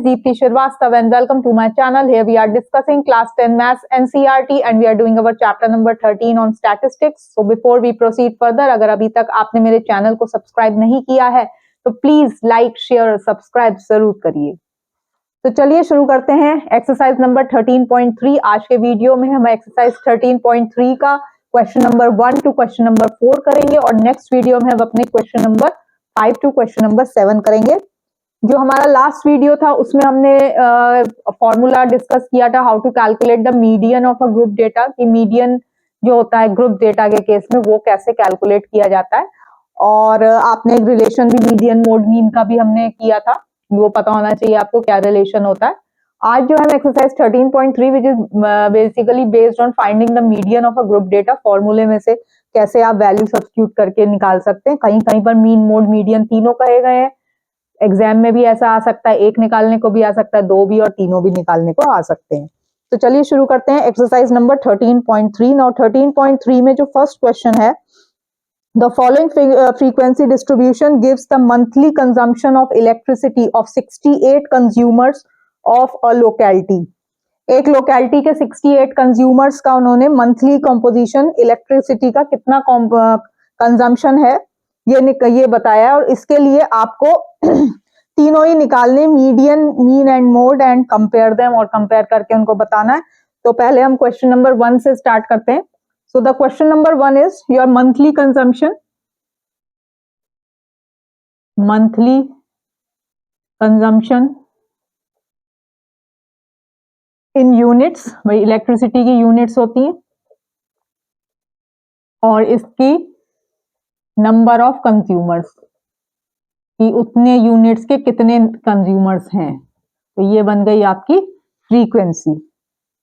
Deepti Shrivastava and welcome to my channel. Here we are discussing class 10 maths NCERT and we are doing our chapter number 13 on statistics. So before we proceed further, अगर अभी तक आपने मेरे channel को subscribe नहीं किया है तो प्लीज लाइक शेयर और सब्सक्राइब जरूर करिए। तो चलिए शुरू करते हैं एक्सरसाइज नंबर 13.3। आज के वीडियो में हम एक्सरसाइज 13.3 का question number 1 to question number 4 करेंगे और नेक्स्ट वीडियो में हम अपने question number 5 to question number 7 करेंगे। जो हमारा लास्ट वीडियो था उसमें हमने फॉर्मूला डिस्कस किया था how to calculate the median of a group data, कि मीडियन जो होता है ग्रुप डेटा के केस में वो कैसे कैलकुलेट किया जाता है। और आपने एक रिलेशन भी मीडियन मोड मीन का भी हमने किया था, वो पता होना चाहिए आपको क्या रिलेशन होता है। आज जो है exercise 13.3 which is basically based on finding the median of a group data. फॉर्मूले में से कैसे आप वैल्यू सब्स्टिट्यूट करके निकाल सकते हैं। कहीं कहीं पर मीन मोड मीडियन तीनों कहे गए हैं। एग्जाम में भी ऐसा आ सकता है, एक निकालने को भी आ सकता है, दो भी और तीनों भी निकालने को आ सकते हैं। तो चलिए शुरू करते हैं एक्सरसाइज नंबर 13.3। नाउ 13.3 में जो फर्स्ट क्वेश्चन है, the following frequency distribution gives the monthly consumption of elasticity of 68 consumers of a locality. एक लोकेलिटी के 68 कंज्यूमर्स का उन्होंने मंथली कंपोजिशन इलेक्ट्रिसिटी का कितना कंजम्पशन है ये बताया। और इसके लिए आपको तीनों ही निकालने, median, mean and mode, and compare them, और कंपेयर करके उनको बताना है। तो पहले हम क्वेश्चन नंबर 1 से स्टार्ट करते हैं। So the question number 1 is your monthly consumption, monthly consumption in units, भाई इलेक्ट्रिसिटी की यूनिट्स होती हैं, और इसकी नंबर ऑफ कंज्यूमर्स, कि उतने यूनिट्स के कितने कंज्यूमर्स हैं। तो ये बन गई आपकी फ्रीक्वेंसी।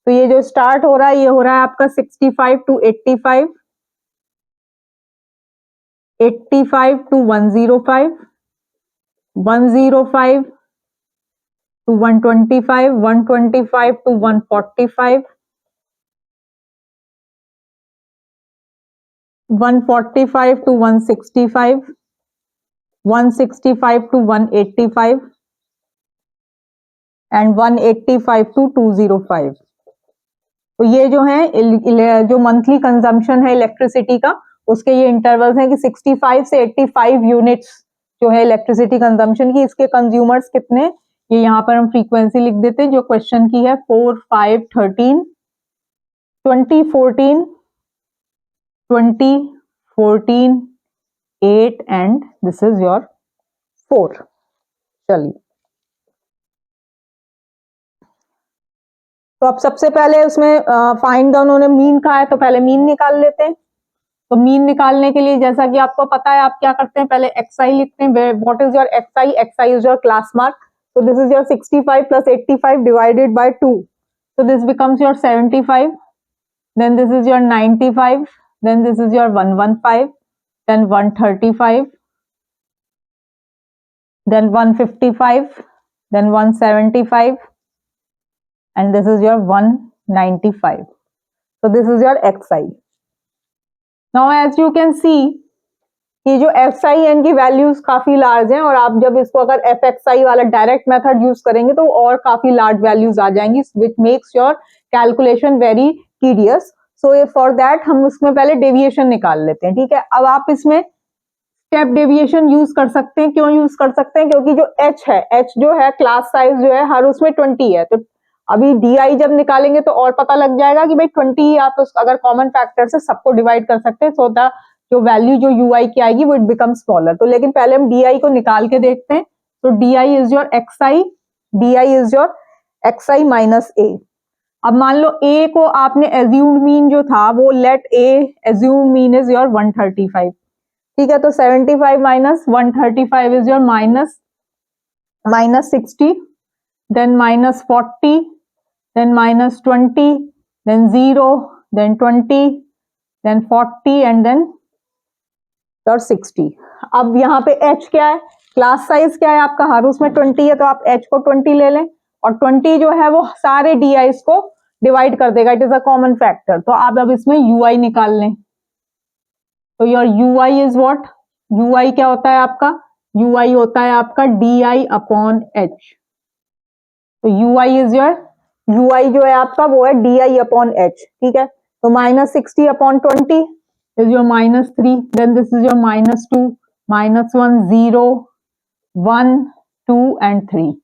तो ये जो स्टार्ट हो रहा है ये हो रहा है आपका 65 to 85, 85 to 105, 105 to 125, 125 to 145, 145 to 165, 165 to 185 and 185 to 205। तो ये जो है जो मंथली कंजम्पशन है इलेक्ट्रिसिटी का, उसके ये इंटरवल्स हैं कि 65 से 85 यूनिट्स जो है इलेक्ट्रिसिटी कंजम्पशन की, इसके कंज्यूमर्स कितने, ये यहाँ पर हम फ्रीक्वेंसी लिख देते हैं जो क्वेश्चन की है। 4, 5, 13, 20, 14, 20, 14, 8 एंड दिस इज योर 4। चलिए, तो अब सबसे पहले उसमें फाइंड द, उन्होंने मीन कहा है तो पहले मीन निकाल लेते हैं। तो मीन निकालने के लिए जैसा कि आपको पता है आप क्या करते हैं, पहले xi लिखते हैं। What is your xi? xi is your class mark. So this is your 65 plus 85 divided by 2. So this becomes your 75. Then this is your 95. Then this is your 115. Then 135. Then 155. Then 175. And this is your 195. So this is your xi. Now as you can see, ये जो xi की values काफी large हैं, और आप जब इसको अगर fxi वाला डायरेक्ट मेथड यूज करेंगे तो और काफी लार्ज वैल्यूज आ जाएंगी, which makes your calculation very tedious. So for that हम उसमें पहले डेविएशन निकाल लेते हैं। ठीक है, अब आप इसमें स्टेप डेविएशन यूज कर सकते हैं। क्यों यूज कर सकते हैं? क्योंकि जो h है, h जो है क्लास साइज जो है हर उसमें 20 है। तो अभी di जब निकालेंगे तो और पता लग जाएगा कि भाई 20 आप अगर कॉमन फैक्टर से सबको डिवाइड कर सकते हैं, सो द जो वैल्यू जो ui की आएगी वो इट बिकम स्मॉलर। तो लेकिन पहले हम di को निकाल के देखते हैं। तो di is your xi, di is your xi minus a। अब मान लो a को आपने एज्यूम्ड मीन जो था वो let a assumed mean is your 135। ठीक है, तो 75 minus 135 is your minus 60, then minus 40, then minus 20, then 0, then 20, then 40 and then और 60। अब यहाँ पे h क्या है, क्लास साइज क्या है आपका, हर उसमें 20 है, तो आप h को 20 ले लें, और 20 जो है वो सारे di's को डिवाइड कर देगा, it is a common factor. तो आप अब इसमें ui निकाल लें। तो your ui is what, ui क्या होता है आपका, ui होता है आपका di अपॉन h। तो ui जो है आपका वो है di अपॉन h, ठीक है। तो -60 upon 20 is your -3, then this is your -2, -1, 0, 1, 2 and 3।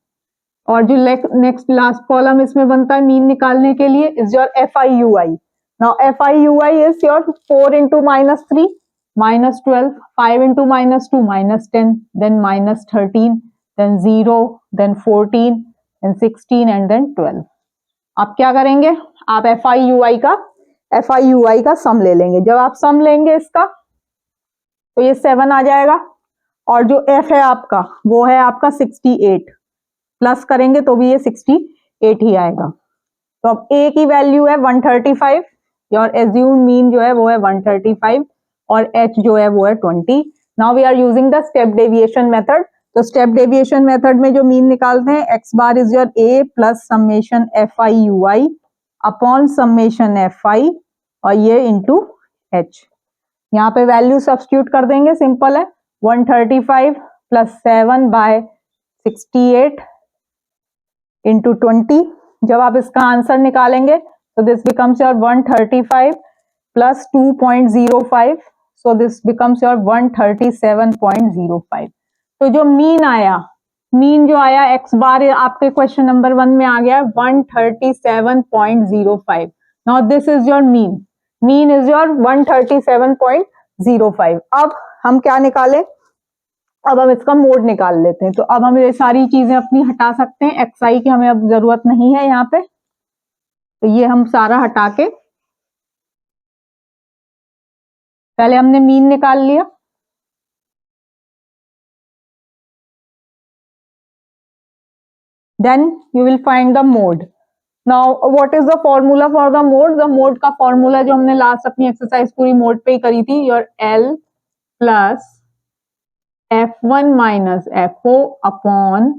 और जो नेक्स्ट लास्ट कॉलम इसमें बनता है मीन निकालने के लिए is your FIUI। Now FIUI is your 4 into -3 -12, 5 into -2 -10, then -13, then 0, then 14, then 16 and then 12। आप क्या करेंगे, आप FIUI का सम ले लेंगे। जब आप सम लेंगे इसका तो ये 7 आ जाएगा, और जो F है आपका वो है आपका 68, प्लस करेंगे तो भी ये 68 ही आएगा। तो अब A की वैल्यू है 135, योर एज्यूम्ड मीन जो है वो है 135 और H जो है वो है 20। Now we are using the step deviation method. तो स्टेप डेविएशन मेथड में जो मीन निकालते हैं x bar is your A plus summation FIUI upon summation FI और ये इंटू H। यहाँ पे वैल्यू सब्स्टिट्यूट कर देंगे, सिंपल है। 135 प्लस 7 बाय 68 इंटू 20। जब आप इसका आंसर निकालेंगे तो this becomes your 135 plus 2.05, so this becomes your 137.05। तो जो मीन जो आया x बार आपके क्वेश्चन नंबर 1 में आ गया 137.05। Now this is your mean is your 137.05। अब हम क्या निकालें, अब हम इसका मोड निकाल लेते हैं। तो अब हम ये सारी चीजें अपनी हटा सकते हैं, xi की हमें अब जरूरत नहीं है यहाँ पे, तो ये हम सारा हटा के पहले हमने मीन निकाल लिया। Then you will find the mode. Now what is the formula for the mode? The mode का formula जो हमने लास्ट अपनी एक्सरसाइज पूरी मोड पे ही करी थी, your L plus F1 minus FO upon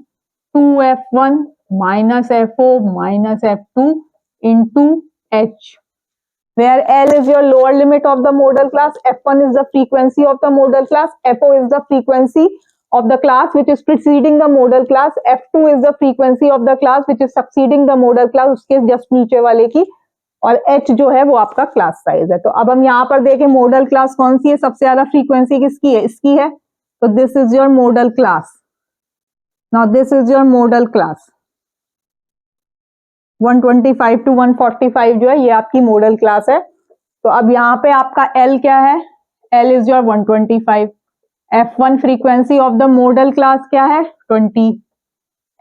2F1 minus FO minus F2 into H, where L is your lower limit of the modal class, F1 is the frequency of the modal class, FO is the frequency of the class which is preceding the modal class, F2 is the frequency of the class which is succeeding the modal class, उसके just नीचे वाले की, और H जो है वो आपका class size है। तो अब हम यहाँ पर देखें मॉडल क्लास कौन सी है, सबसे ज्यादा फ्रीक्वेंसी किसकी है, इसकी है। तो this is your model class. Now this is your model class 125 to 145 जो है ये आपकी मॉडल क्लास है। तो अब यहाँ पे आपका L क्या है, L is your 125, F1 frequency of the model class क्या है 20,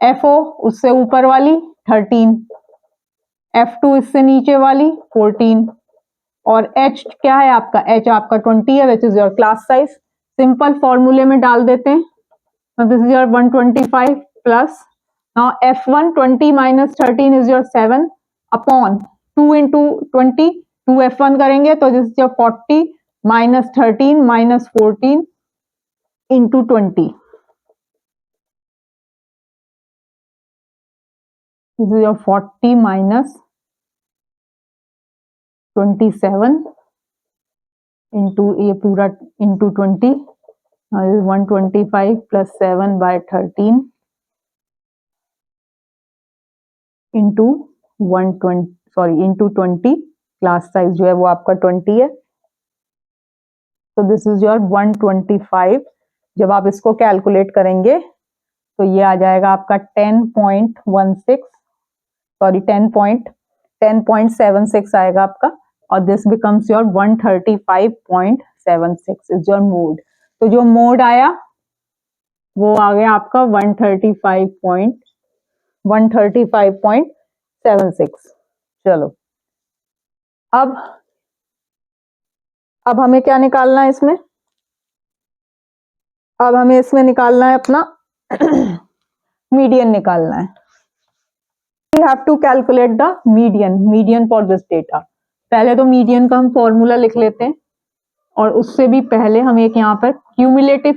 FO उससे ऊपर वाली 13, F2 इससे नीचे वाली 14 और H क्या है आपका, H आपका 20 है विच is your class size. Simple फॉर्मूले में डाल देते हैं। So this is your 125 plus now F1 20 minus 13 is your 7 upon 2 into 20, 2 F1 करेंगे तो this is your 40 minus 13 minus 14 into 20. This is your 40 minus 27 into ये पूरा into 20. Now this is 125 plus 7 by 13 into 20 class size जो है वो आपका 20 है। तो दिस इज योर 125। जब आप इसको कैलकुलेट करेंगे तो ये आ जाएगा आपका 10.76 आएगा आपका, और this becomes your 135.76 is your mode. तो जो मोड आया वो आ गया आपका 135.76। चलो अब हमें क्या निकालना है इसमें, अब हमें इसमें निकालना है अपना मीडियन निकालना है। We have to calculate the median for this data। पहले तो मीडियन का हम फॉर्मूला लिख लेते हैं, और उससे भी पहले हम एक यहाँ पर क्यूमुलेटिव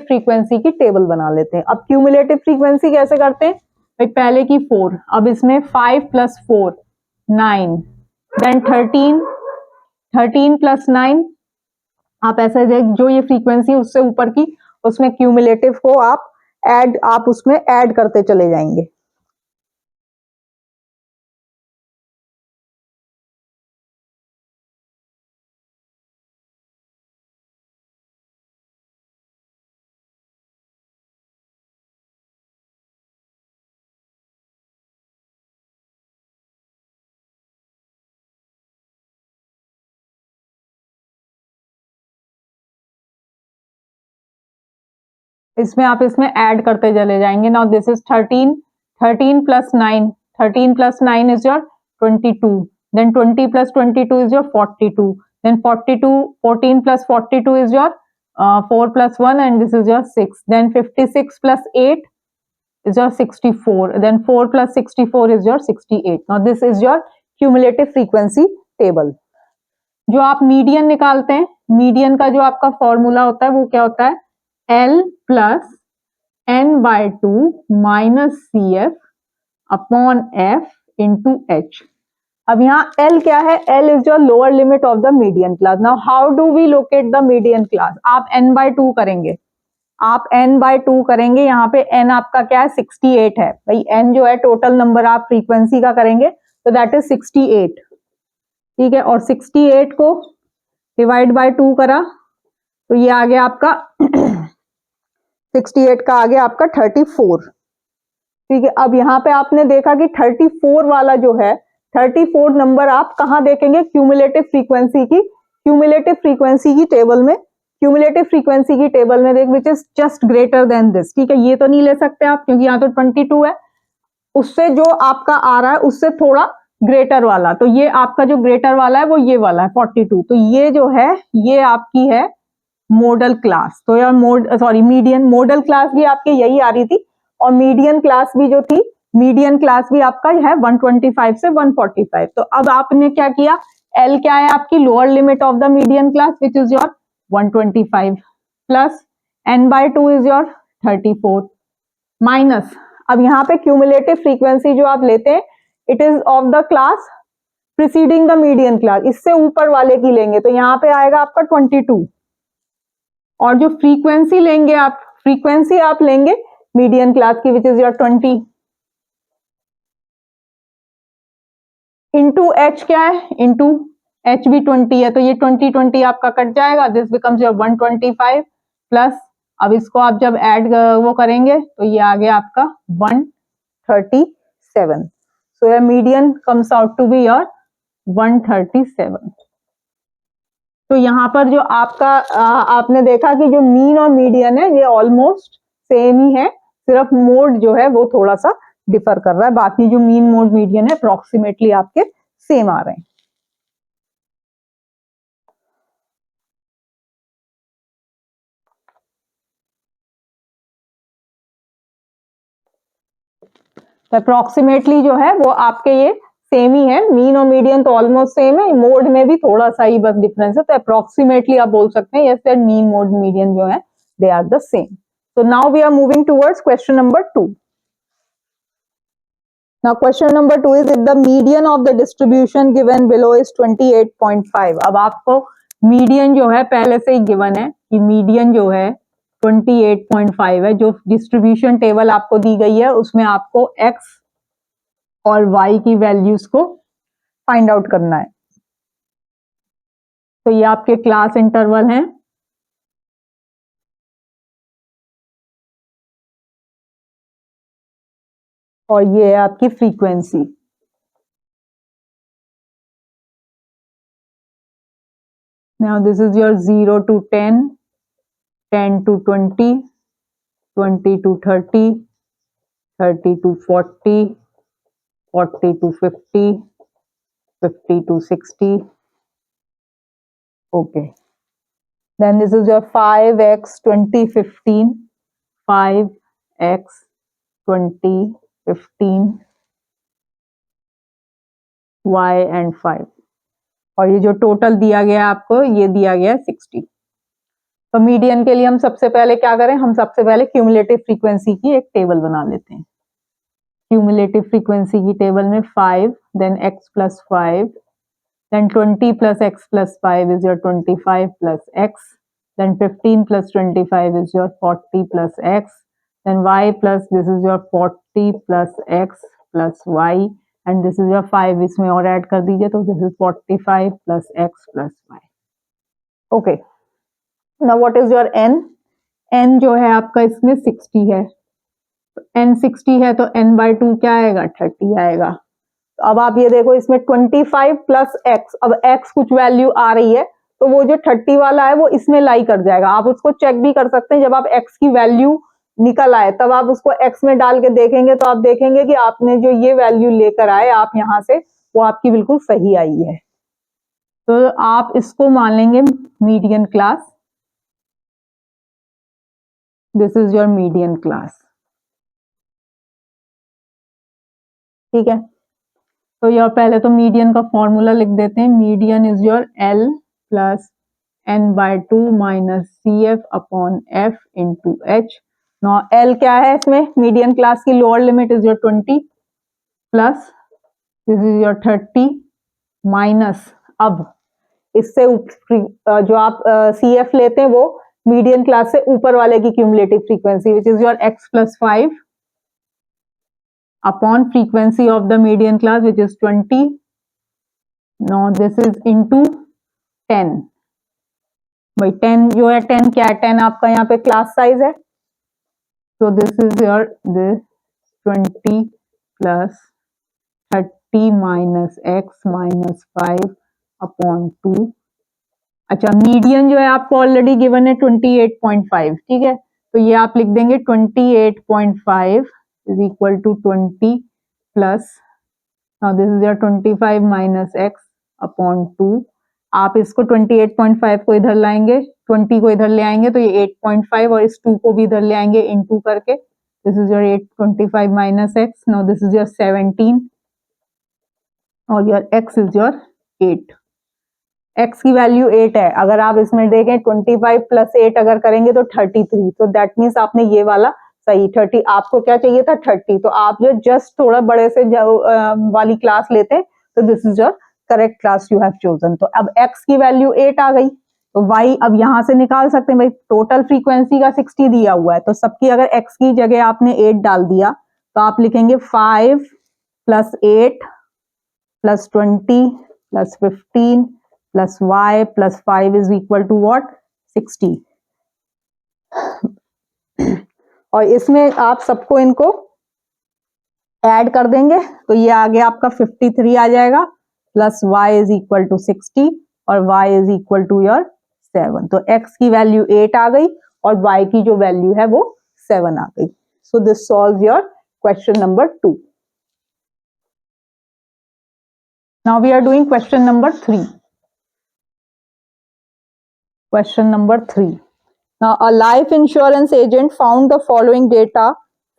फ्रीक्वेंसी की टेबल बना लेते हैं। अब क्यूमुलेटिव फ्रीक्वेंसी कैसे करते हैं, भाई पहले की 4, अब इसमें 5 plus 4 9, देन 13 plus 9, आप ऐसे जो ये फ्रीक्वेंसी उससे ऊपर की उसमें क्यूमुलेटिव को आप ऐड, आप उसमें ऐड करते चले जाएंगे। इसमें आप इसमें ऐड करते चले जाएंगे। Now this is 13, 13 plus 9, 13 plus 9 is your 22, then 20 plus 22 is your 42, then 42, 14 plus 42 is your 4 plus 1 and this is your 6, then 56 plus 8 is your 64, then 4 plus 64 is your 68. Now this is your cumulative frequency table. जो आप median निकालते हैं, median का जो आपका formula होता है वो क्या होता है, L plus n by 2 minus C F upon F into H. अब यहाँ L क्या है, L is your lower limit of the median class. Now how do we locate the median class, आप n बाय 2 करेंगे, आप n by 2 करेंगे, यहाँ पे n आपका क्या है 68 है भाई, n जो है टोटल नंबर आप फ्रीक्वेंसी का करेंगे तो दैट इज 68, ठीक है, और 68 को डिवाइड बाय 2 करा तो ये आ गया आपका 68 का आ गया आपका 34, ठीक है। अब यहाँ पे आपने देखा कि 34 वाला जो है, 34 नंबर आप कहाँ देखेंगे, क्यूमुलेटिव फ्रीक्वेंसी की, क्यूमुलेटिव फ्रीक्वेंसी की टेबल में, क्यूमुलेटिव फ्रीक्वेंसी की टेबल में देख, which is just greater than this, ठीक है। ये तो नहीं ले सकते आप क्योंकि यहाँ तो 22 है, उससे जो आपका आ रहा है उससे थोड़ा ग्रेटर वाला, तो ये आपका जो ग्रेटर वाला है वो ये वाला है 42, तो ये जो है ये आपकी है मॉडल क्लास। तो यार मीडियन, मॉडल क्लास भी आपकी यही आ रही थी, और मीडियन क्लास भी जो थी, मीडियन क्लास भी आपका है 125 से 145। तो अब आपने क्या किया, L क्या है आपकी lower limit of the median class which is your 125 plus n by 2 is your 34 minus, अब यहाँ पे क्यूमुलेटिव फ्रीक्वेंसी जो आप लेते हैं it is of the class preceding the median class, इससे ऊपर वाले की लेंगे तो यहाँ पे आएगा आपका 22, और जो फ्रीक्वेंसी लेंगे आप, फ्रीक्वेंसी आप लेंगे मीडियन क्लास की विच इज योर 20 इंटू एच, क्या है इंटू एच भी 20 है, तो ये 20 20 आपका कट जाएगा, दिस बिकम्स योर 125 प्लस, अब इसको आप जब ऐड वो करेंगे तो ये आ गया आपका 137, so your median comes out to be your 137। तो यहाँ पर जो आपका आपने देखा कि जो मीन और मीडियन है ये ऑलमोस्ट सेम ही है, सिर्फ मोड जो है वो थोड़ा सा डिफर कर रहा है, बाकी जो मीन मोड मीडियन है अप्रोक्सीमेटली आपके सेम आ रहे हैं। तो अप्रोक्सीमेटली जो है वो आपके ये सेम ही है, मीन और मीडियन तो ऑलमोस्ट सेम है, मोड में भी थोड़ा सा ही बस डिफरेंस है, तो अप्रोक्सीमेटली आप बोल सकते हैं yes that mean mode median जो है they are the same. So now we are moving towards question number 2. Now question number 2 is if the median of the distribution given below is 28.5. अब आपको median जो है पहले से ही given है कि मीडियन जो है 28.5 है, जो डिस्ट्रीब्यूशन टेबल आपको दी गई है उसमें आपको x और y की वैल्यूज को फाइंड आउट करना है। तो ये आपके क्लास इंटरवल हैं, और ये है आपकी frequency. Now this is your 0 to 10, 10 to 20, 20 to 30, 30 to 40, 40 to 50, 50 to 60. Okay. Then this is your 5x 20 15, 5x 20 15, y and 5, और ये जो टोटल दिया गया है आपको ये दिया गया है 60। तो मीडियन के लिए हम सबसे पहले क्या करें, हम सबसे पहले क्यूमुलेटिव फ्रीक्वेंसी की एक टेबल बना लेते हैं। क्यूमुलेटिव फ्रीक्वेंसी की टेबल में 5, then x plus 5, then 20 plus x plus 5 is your 25 plus x, then 15 plus 25 is your 40 plus x, then y plus this is your 40 plus x plus y and this is your 5, इसमें और add कर दीजिए तो this is 45 plus x plus y. Okay, now what is your n? n जो है आपका इसमें 60 है, तो n 60 है तो n by 2 क्या आएगा, 30 आएगा. तो अब आप ये देखो इसमें 25 प्लस x, अब x कुछ वैल्यू आ रही है तो वो जो 30 वाला है वो इसमें लाई कर जाएगा. आप उसको चेक भी कर सकते हैं, जब आप x की वैल्यू निकल आए तब आप उसको x में डाल के देखेंगे तो आप देखेंगे कि आपने जो ये वैल्यू लेकर आए आप यहाँ से, वो आपकी बिल्कुल सही आई है. तो आप इसको मान लेंगे median class. This is your median class. ठीक है, तो यार पहले तो मीडियन का फॉर्मूला लिख देते हैं. Median is your L plus n by 2 minus C F upon F into H. Now L क्या है इसमें, मीडियन क्लास की lower limit is your 20 plus this is your 30 minus, अब इससे जो आप सी एफ लेते हैं वो मीडियन क्लास से ऊपर वाले की cumulative frequency which is your x plus 5 upon frequency of the median class which is 20. Now this is into 10. भाई 10 जो है 10 क्या है, 10 आपका यहाँ पे क्लास साइज है. So this is your this 20 plus 30 minus x minus 5 upon 2. अच्छा, मीडियन जो है आपको ऑलरेडी गिवन है 28.5. ठीक है, तो ये आप लिख देंगे 28.5 is equal to 20 plus, now this is your 25 minus x upon 2. आप इसको 28.5 को इधर लाएंगे, 20 को इधर ले आएंगे तो ये 8.5 और इस 2 को भी इधर ले आएंगे इनटू करके. This is your 25 minus x. now this is your 17 और your x is your 8. x की वैल्यू 8 है. अगर आप इसमें देखें 25 प्लस 8 अगर करेंगे तो 33, तो दैट मीन्स आपने ये वाला सही 30, आपको क्या चाहिए था 30, तो आप जो जस्ट थोड़ा बड़े से वाली क्लास लेते हैं तो this is your correct class you have chosen. तो अब x की वैल्यू 8 आ गई तो y अब यहां से निकाल सकते हैं. भाई टोटल फ्रीक्वेंसी का 60 दिया हुआ है तो सबकी अगर x की जगह आपने 8 डाल दिया तो आप लिखेंगे 5 plus 8 plus 20 plus 15 plus y plus 5 is equal to what, 60. और इसमें आप सबको इनको ऐड कर देंगे तो ये आगे आपका 53 आ जाएगा plus y is equal to 60 और y is equal to your 7. तो x की वैल्यू 8 आ गई और y की जो वैल्यू है वो 7 आ गई. So this solve your question number 2. Now we are doing question number 3. Question number 3. Now, a life insurance agent found the following data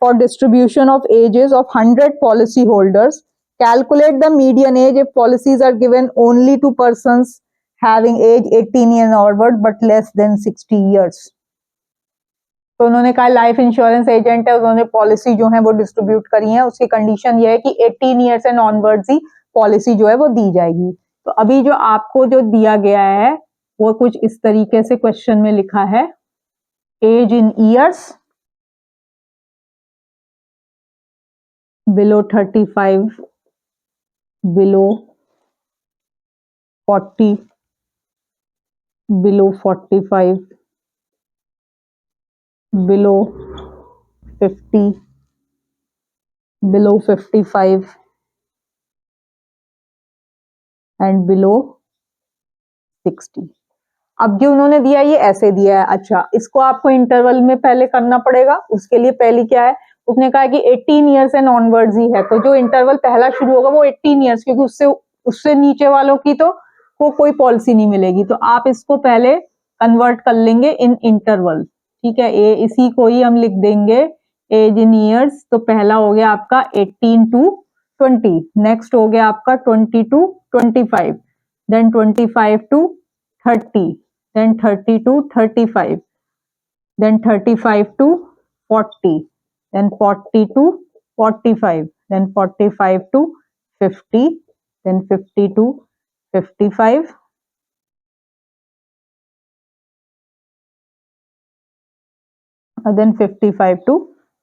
for distribution of ages of 100 policyholders. Calculate the median age if policies are given only to persons having age 18 and onward but less than 60 years. तो उन्होंने कहा life insurance agent है, उन्होंने policy जो है वो distribute करी है, उसकी कंडीशन ये है कि 18 years and onwards he policy जो है वो दी जाएगी. तो अभी जो आपको जो दिया गया है वो कुछ इस तरीके से क्वेश्चन में लिखा है. Age in years below 35, below 40, below 45, below 50, below 55 and below 60. अब जो उन्होंने दिया ये ऐसे दिया है. अच्छा, इसको आपको इंटरवल में पहले करना पड़ेगा. उसके लिए पहली क्या है, उसने कहा कि 18 ईयर्स एंड ऑनवर्ड्स ही है, तो जो इंटरवल पहला शुरू होगा वो 18 ईयर्स, क्योंकि उससे नीचे वालों की तो वो कोई पॉलिसी नहीं मिलेगी. तो आप इसको पहले कन्वर्ट कर लेंगे इन इंटरवल. ठीक है, इसी को ही हम लिख देंगे एज इन ईयर्स. तो पहला हो गया आपका 18 to 20, नेक्स्ट हो गया आपका 20 to 25, then 25 to 30, then 30 to 35, then 35 to 40, then 40 to 45, then 45 to 50, then 50 to 55, then 55 to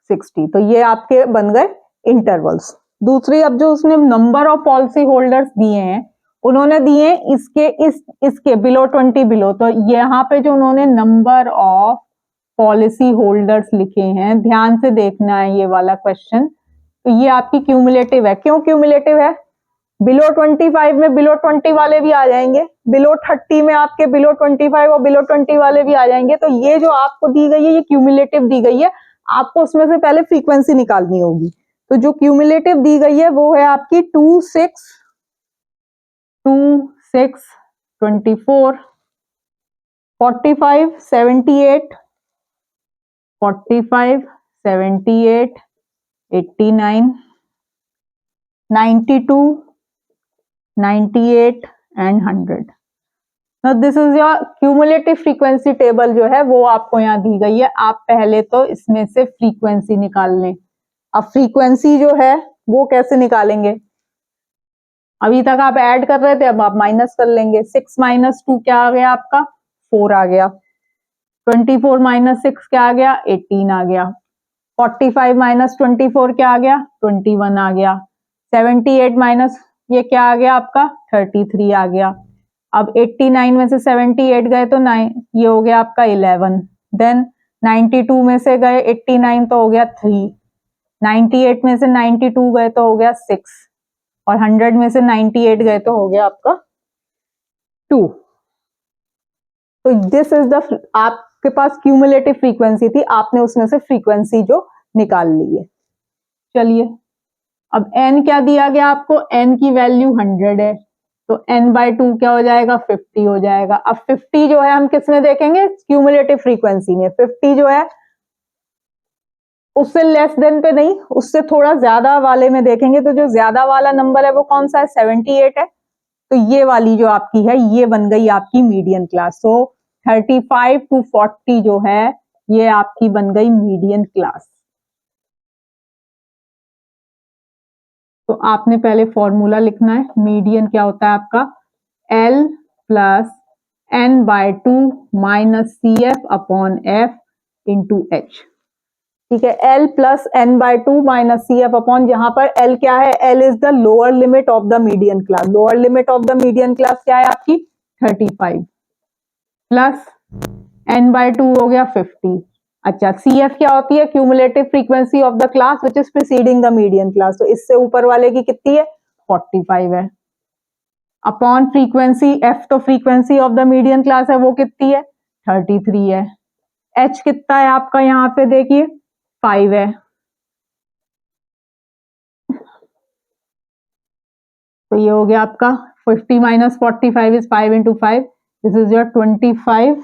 60। तो ये आपके बन गए इंटरवल्स। दूसरी, अब जो उसने नंबर ऑफ पॉलिसी होल्डर्स दिए हैं, उन्होंने दिए इसके बिलो 20 बिलो, तो यहाँ पे जो उन्होंने नंबर ऑफ पॉलिसी होल्डर्स लिखे हैं, ध्यान से देखना है ये वाला क्वेश्चन। तो ये आपकी क्यूमुलेटिव है। क्यों क्यूमुलेटिव है? बिलो 25 में बिलो 20 वाले भी आ जाएंगे, बिलो 30 में आपके बिलो 25 और बिलो 20 वाले भी आ जाएंगे। तो ये जो आपको दी गई है ये क्यूमुलेटिव दी गई है, आपको उसमें से पहले फ्रीक्वेंसी निकालनी होगी। तो जो क्यूमुलेटिव दी गई है वो है आपकी 2, 6, 24, 45, 78, 45, 78, 89, 92, 98 and 100। Now this is your cumulative frequency table जो है वो आपको यहाँ दी गई है। आप पहले तो इसमें से फ्रीक्वेंसी निकाल लें। अब फ्रीक्वेंसी जो है वो कैसे निकालेंगे? अभी तक आप ऐड कर रहे थे, अब आप माइनस कर लेंगे। 6 माइनस 2 क्या आ गया आपका? 4 आ गया। 24 माइनस 6 क्या आ गया? 18 आ गया। 45 माइनस 24 क्या आ गया? 21 आ गया। 78 माइनस ये क्या आ गया आपका? 33 आ गया। अब 89 में से 78 गए तो 9, ये हो गया आपका 11। देन 92 में से गए 89 तो हो गया 3। 98 में से 92 गए तो हो गया 6 और 100 में से 98 गए तो हो गया आपका 2। तो दिस इज द, आपके पास क्यूमुलेटिव फ्रीक्वेंसी थी, आपने उसमें से फ्रीक्वेंसी जो निकाल ली है। चलिए, अब n क्या दिया गया आपको? n की वैल्यू 100 है, तो n/2 क्या हो जाएगा? 50 हो जाएगा। अब 50 जो है हम किस में देखेंगे? क्यूमुलेटिव फ्रीक्वेंसी में। 50 जो है उससे लेस देन पे नहीं, उससे थोड़ा ज्यादा वाले में देखेंगे। तो जो ज्यादा वाला नंबर है वो कौन सा है? 78 है। तो ये वाली जो आपकी है ये बन गई आपकी मीडियन क्लास। तो 35 to 40 जो है ये आपकी बन गई मीडियन क्लास। तो आपने पहले फॉर्मूला लिखना है। मीडियन क्या होता है आपका? L plus n/2 minus CF upon F into H। ठीक है, L plus n/2 minus CF upon, जहां पर L क्या है? L is the lower limit of the median class. Lower limit of the median class क्या है आपकी? 35 plus n/2 हो गया 50। अच्छा, CF क्या होती है? Cumulative frequency of the class which is preceding the median class. तो इससे ऊपर वाले की कितनी है? 45 है। अपॉन फ्रीक्वेंसी F, तो frequency of the median class है वो कितनी है? 33 है। H कितना है आपका? यहाँ पे देखिए 5 है। तो ये हो गया आपका 50 minus 45 is 5 into 5। This is your 25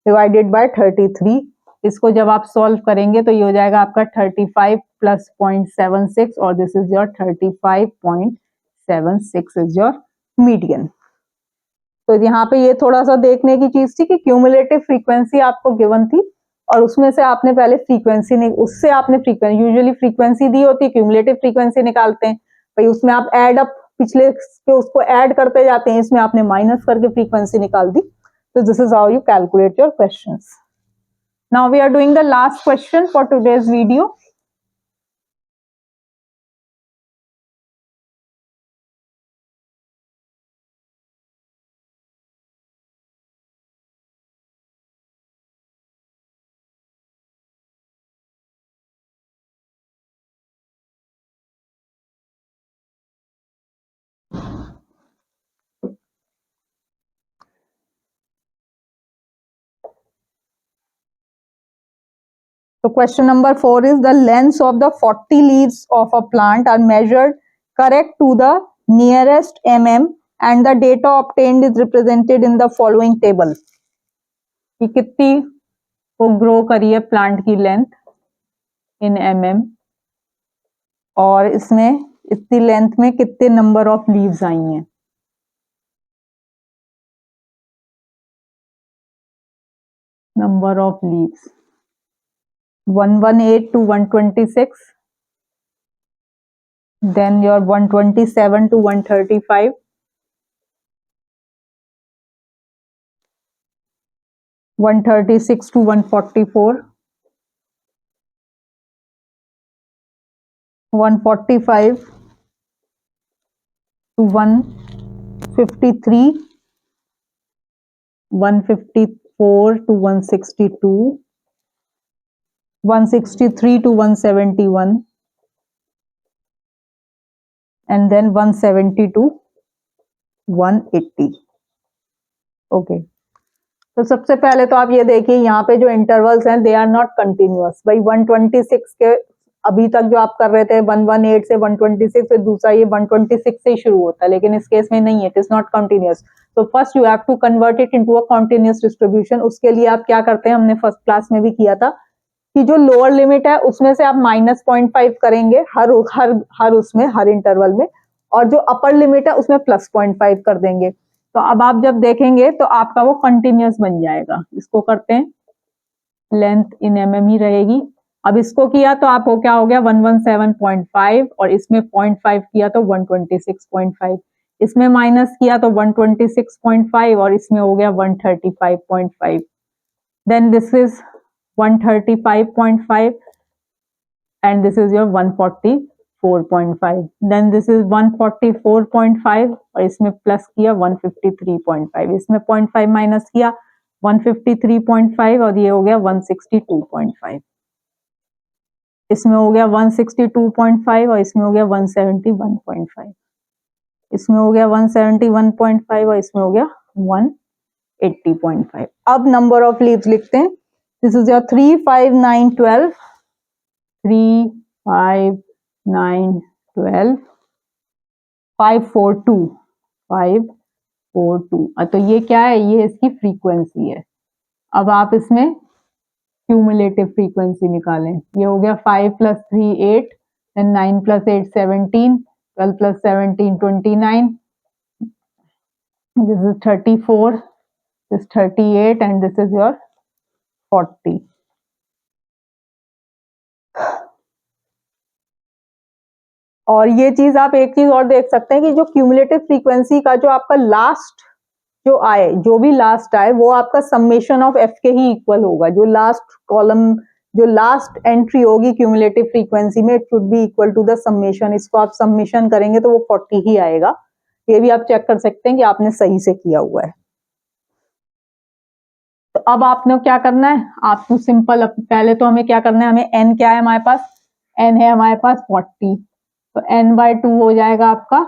divided by 33। इसको जब आप सॉल्व करेंगे तो ये हो जाएगा आपका 35 प्लस 0.76 और this is your 35.76 is your median. तो यहाँ पे ये थोड़ा सा देखने की चीज थी कि क्यूमुलेटिव फ्रीक्वेंसी आपको गिवन थी और उसमें से आपने पहले फ्रीक्वेंसी उससे आपने फ्रीक्वेंसी, यूजुअली फ्रीक्वेंसी दी होती है, क्यूमुलेटिव फ्रीक्वेंसी निकालते हैं भाई, उसमें आप ऐड अप पिछले के उसको ऐड करते जाते हैं, इसमें आपने माइनस करके फ्रीक्वेंसी निकाल दी। तो this is how you calculate your questions. Now we are doing the last question for today's video. So question number 4 is the lengths of the 40 leaves of a plant are measured correct to the nearest mm and the data obtained is represented in the following table. कि कितनी वो grow करी है plant की length in mm और इसमें इतनी length में कितने नंबर ऑफ लीव्स आई हैं। Number of leaves 118 to 126, then your 127 to 135, 136 to 144, 145 to 153, 154 to 162, 163 to 171, and then 170 to 180. Okay, तो सबसे पहले तो आप ये देखिए यहाँ पे जो इंटरवल्स हैं दे आर नॉट कंटिन्यूअस। भाई 126 के अभी तक जो आप कर रहे थे 118 से 126, फिर दूसरा ये 126 से ही शुरू होता है, लेकिन इस केस में नहीं है, इट इज नॉट कंटिन्यूअस। तो first you have to convert it into a continuous distribution. उसके लिए आप क्या करते हैं, हमने फर्स्ट क्लास में भी किया था कि जो लोअर लिमिट है उसमें से आप -0.5 करेंगे हर उसमें हर इंटरवल में, और जो अपर लिमिट है उसमें +0.5 कर देंगे। तो अब आप जब देखेंगे तो आपका वो कंटिन्यूअस बन जाएगा। इसको करते हैं, लेंथ इन mm ही रहेगी। अब इसको किया तो आपको क्या हो गया 117.5, और इसमें 0.5 किया तो 126.5, इसमें माइनस किया तो 126.5, और इसमें हो गया 135.5। Then this is 135.5 and this is your 144.5, then this is 144.5 और इसमें प्लस किया 153.5, इसमें 0.5 माइनस किया 153.5, और ये हो गया 162.5, इसमें हो गया 162.5, और इसमें हो गया 171.5, इसमें हो गया 171.5, और इसमें हो गया 180.5। अब नंबर ऑफ लीव्स लिखते हैं। This is your 3, 5, 9, 12, 3, 5, 9, 12, 5, 4, 2, 5, 4, 2। तो ये क्या है, ये इसकी फ्रीक्वेंसी है। अब आप इसमें क्यूमुलेटिव फ्रीक्वेंसी निकालें। ये हो गया 5 + 3 8, then 9 + 8 17, 12 + 17 29, this is 34, this 38, and this is your 40। और ये चीज आप एक चीज और देख सकते हैं कि जो क्यूमुलेटिव फ्रीक्वेंसी का जो आपका लास्ट जो आए, जो भी लास्ट आए वो आपका समेशन ऑफ एफ के ही इक्वल होगा। जो लास्ट कॉलम, जो लास्ट एंट्री होगी क्यूमुलेटिव फ्रीक्वेंसी में, it should be equal to the summation. इसको आप समेशन करेंगे तो वो 40 ही आएगा। ये भी आप चेक कर सकते हैं कि आपने सही से किया हुआ है। तो अब आपने क्या करना है, आपको सिंपल पहले तो हमें क्या करना है, हमें एन क्या है हमारे पास, एन है हमारे पास 40, तो n/2 हो जाएगा आपका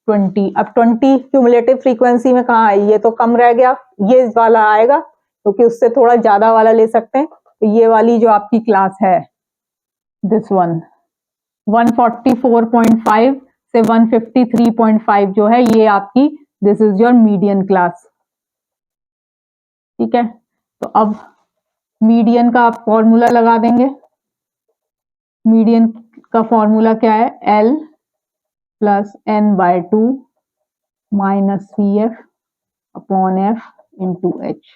20। अब 20 क्यूमुलेटिव फ्रीक्वेंसी में कहाँ है, ये तो कम रह गया, ये वाला आएगा क्योंकि उससे थोड़ा ज्यादा वाला ले सकते हैं। तो ये वाली जो आपकी क्लास है, दिस वन 144.5 से 153.5 जो है ये आपकी, this is your median class. ठीक है, तो अब मीडियन का आप फॉर्मूला लगा देंगे। मीडियन का फॉर्मूला क्या है, L + n/2 - CF upon F into H।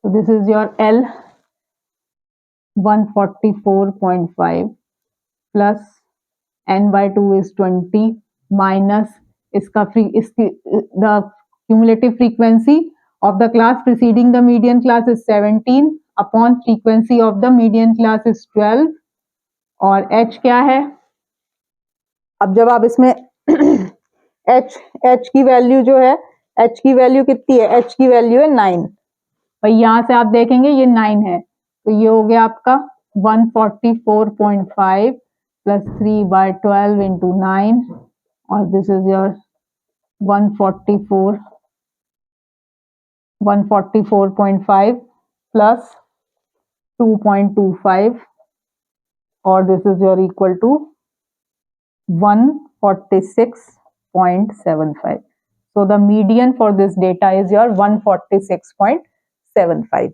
So this is your L 144.5 plus n/2 is 20 minus इसकी the cumulative frequency of the class preceding the median class is 17 upon frequency of the median class is 12, और H क्या है। अब जब आप इसमें H की value जो है, H की वैल्यू कितनी है, H की वैल्यू है 9। भाई यहां से आप देखेंगे ये 9 है, तो ये हो गया आपका 144.5 + 3/12 into 9, और दिस इज योर 144.5 plus 2.25, और this is your equal to 146.75. So the median for this data is your 146.75.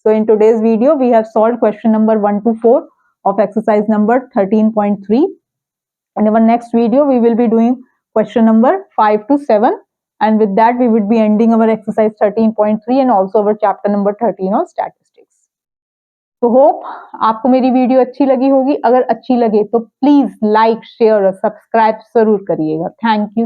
So in today's video, we have solved question number 1 to 4 of exercise number 13.3. In our next video, we will be doing question number 5 to 7. And with that, we would be ending our exercise 13.3 and also our chapter number 13 on statistics. तो hope आपको मेरी video अच्छी लगी होगी। अगर अच्छी लगे तो प्लीज लाइक, शेयर और सब्सक्राइब जरूर करिएगा। Thank you.